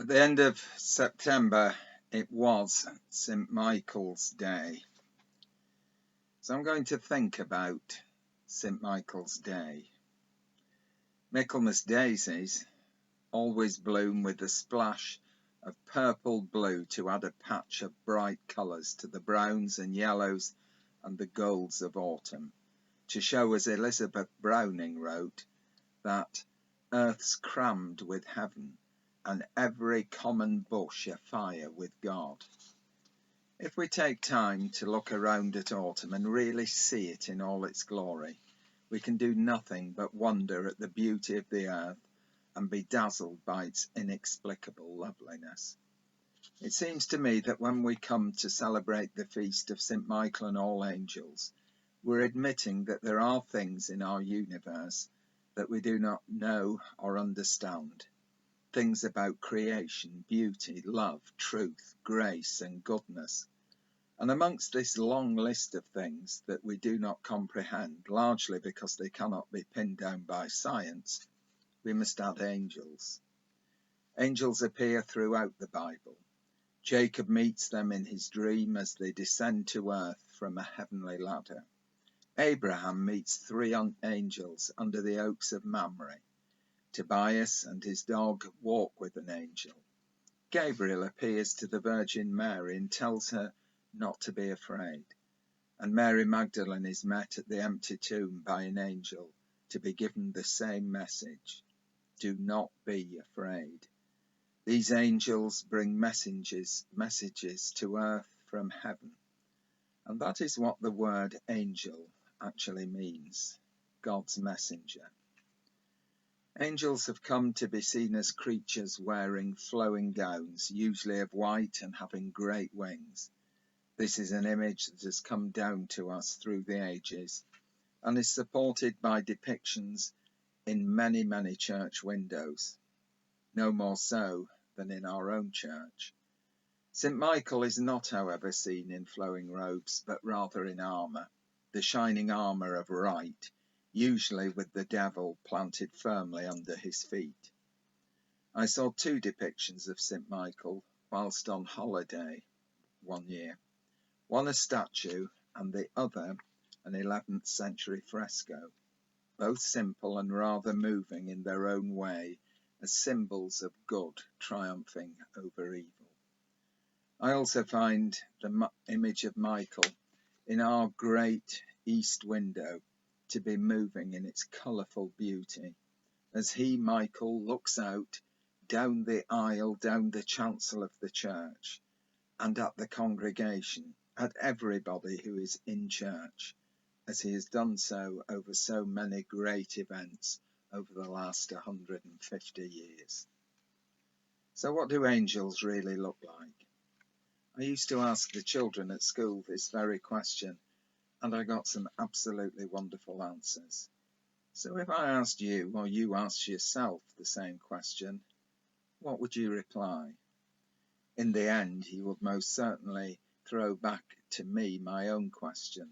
At the end of September, it was St. Michael's Day. So I'm going to think about St. Michael's Day. Michaelmas daisies always bloom with a splash of purple blue to add a patch of bright colours to the browns and yellows and the golds of autumn, to show, as Elizabeth Browning wrote, that earth's crammed with heaven and every common bush afire with God. If we take time to look around at autumn and really see it in all its glory, we can do nothing but wonder at the beauty of the earth and be dazzled by its inexplicable loveliness. It seems to me that when we come to celebrate the feast of St. Michael and all angels, we're admitting that there are things in our universe that we do not know or understand. Things about creation, beauty, love, truth, grace, and goodness. And amongst this long list of things that we do not comprehend, largely because they cannot be pinned down by science, we must add angels. Angels appear throughout the Bible. Jacob meets them in his dream as they descend to earth from a heavenly ladder. Abraham meets three angels under the oaks of Mamre. Tobias and his dog walk with an angel. Gabriel appears to the Virgin Mary and tells her not to be afraid. And Mary Magdalene is met at the empty tomb by an angel to be given the same message: do not be afraid. These angels bring messages to earth from heaven. And that is what the word angel actually means: God's messenger. Angels have come to be seen as creatures wearing flowing gowns, usually of white and having great wings. This is an image that has come down to us through the ages and is supported by depictions in many, many church windows, no more so than in our own church. St. Michael is not, however, seen in flowing robes, but rather in armour, the shining armour of right, usually with the devil planted firmly under his feet. I saw two depictions of St. Michael whilst on holiday one year, one a statue and the other an 11th century fresco, both simple and rather moving in their own way as symbols of good triumphing over evil. I also find the image of Michael in our great east window to be moving in its colourful beauty, as he, Michael, looks out down the aisle, down the chancel of the church, and at the congregation, at everybody who is in church, as he has done so over so many great events over the last 150 years. So what do angels really look like? I used to ask the children at school this very question, and I got some absolutely wonderful answers. So if I asked you, or you asked yourself the same question, what would you reply? In the end, you would most certainly throw back to me my own question,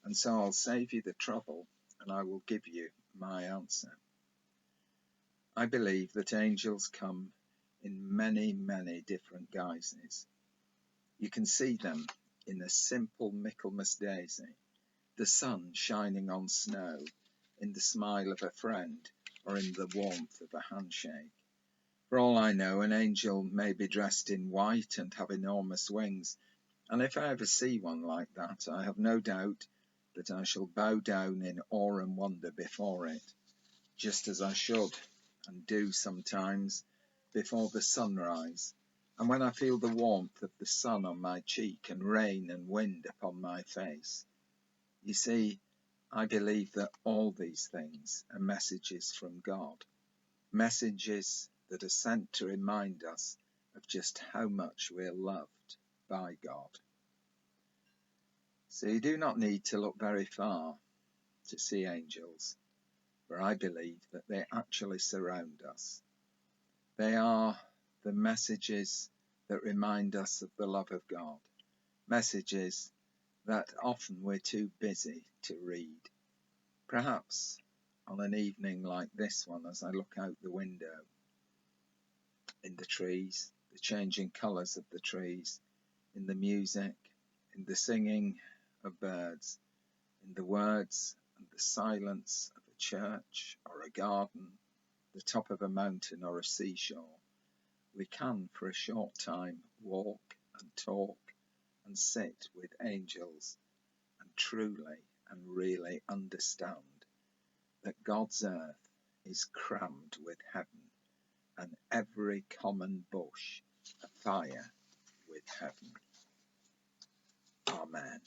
and so I'll save you the trouble and I will give you my answer. I believe that angels come in many, many different guises. You can see them in a simple Michaelmas daisy, the sun shining on snow, in the smile of a friend, or in the warmth of a handshake. For all I know, an angel may be dressed in white and have enormous wings, and if I ever see one like that, I have no doubt that I shall bow down in awe and wonder before it, just as I should and do sometimes before the sunrise, and when I feel the warmth of the sun on my cheek and rain and wind upon my face. You see, I believe that all these things are messages from God, messages that are sent to remind us of just how much we are loved by God. So you do not need to look very far to see angels, for I believe that they actually surround us. They are the messages that remind us of the love of God, messages that often we're too busy to read. Perhaps on an evening like this one, as I look out the window, in the trees, the changing colours of the trees, in the music, in the singing of birds, in the words and the silence of a church or a garden, the top of a mountain or a seashore. We can, for a short time, walk and talk and sit with angels and truly and really understand that God's earth is crammed with heaven and every common bush afire with heaven. Amen.